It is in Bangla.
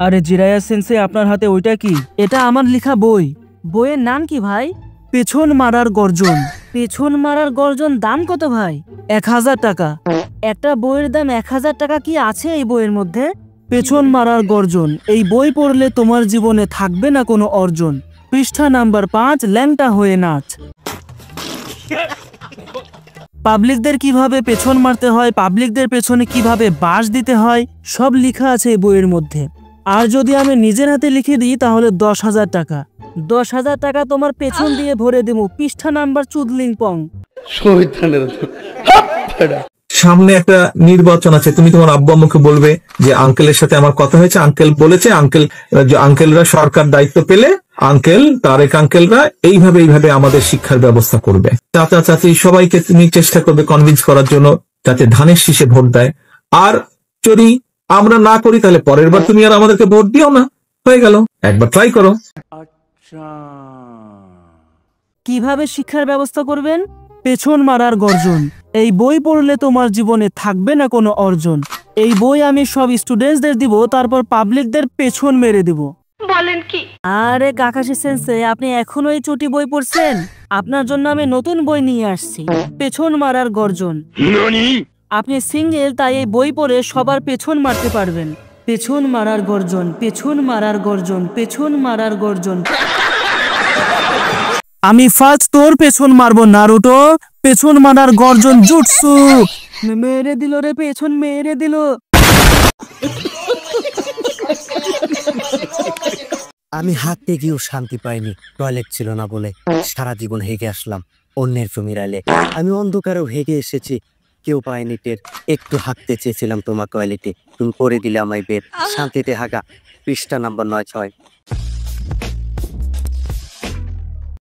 আরে জিরায়া সেন্সে, আপনার হাতে ওইটা কি? এটা আমার লেখা বই। বইয়ের নাম কি ভাই? পেছন মারার গর্জন। পেছন মারার গর্জন। দাম কত ভাই? 1000 টাকা। একটা বইয়ের দাম 1000 টাকা? কি আছে এই বইয়ের মধ্যে? পেছন মারার গর্জন। এই বই পড়লে তোমার জীবনে থাকবে না কোনো অর্জন। পৃষ্ঠা নাম্বার 5, ল্যাংটা হয়ে নাচ। পাবলিকদের কিভাবে পেছন মারতে হয়, পাবলিকদের পেছনে কিভাবে বাঁশ দিতে হয়, সব লেখা আছে এই বইয়ের মধ্যে। আর যদি আমি নিজের হাতে লিখে দিই তাহলে 10,000 টাকা। 10,000 টাকা তোমার পেছন দিয়ে ভরে দেবো। পৃষ্ঠা নাম্বার চুদলিং পং। সামনে একটা নির্বাচন আছে, তুমি তোমার আব্বু আম্মুকে বলবে যে আঙ্কেলের সাথে আমার কথা হয়েছে, আঙ্কেল বলেছে, আঙ্কেলরা সরকার দায়িত্ব পেলে তারেক আঙ্কেলরা এইভাবে আমাদের শিক্ষার ব্যবস্থা করবে। চাচা চাচি সবাইকে তুমি চেষ্টা করবে কনভিন্স করার জন্য যাতে ধানের শীষে ভোট দেয়। আর যদি আমরা না করি তাহলে পরের বার তুমি আর আমাদেরকে ভোট দিও না, হয়ে গেল। একবার ট্রাই করো। কিভাবে শিক্ষার ব্যবস্থা করবেন? পেছন মারার গর্জন। এই বই পড়লে তোমার জীবনে থাকবে না কোনো অর্জন। এই বই আমি সব স্টুডেন্টসদের দিব, তারপর পাবলিকদের পেছন মেরে দিব। বলেন কি? আরে কাকাশি সেন্সে, আপনি এখনো এই চটি বই পড়ছেন? আপনার জন্য আমি নতুন বই নিয়ে আসছি, পেছন মারার গর্জন। আপনি সিঙ্গেল, তাই এই বই পড়ে সবার পেছন মারতে পারবেন। পেছন মারার গর্জন, পেছন মারার গর্জন, পেছন মারার গর্জন। আমি ফার্স্ট তোর পেছন মারবো নারুটো। পেছন মারার গর্জন জুটসু। মেরে দিল রে, পেছন মেরে দিল। আমি হাঁটতে গিয়েও শান্তি পাইনি, টয়লেট ছিল না বলে। সারা জীবন হেগে আসলাম অন্যের জমিরালে। আমি অন্ধকারেও হেগে এসেছি, কেউ পায়নি টের। একটু হাঁটতে চেয়েছিলাম তোমার টয়লেটে, তুমি করে দিলে আমায় বের। শান্তিতে হাগা। পৃষ্ঠা নাম্বার 9-6।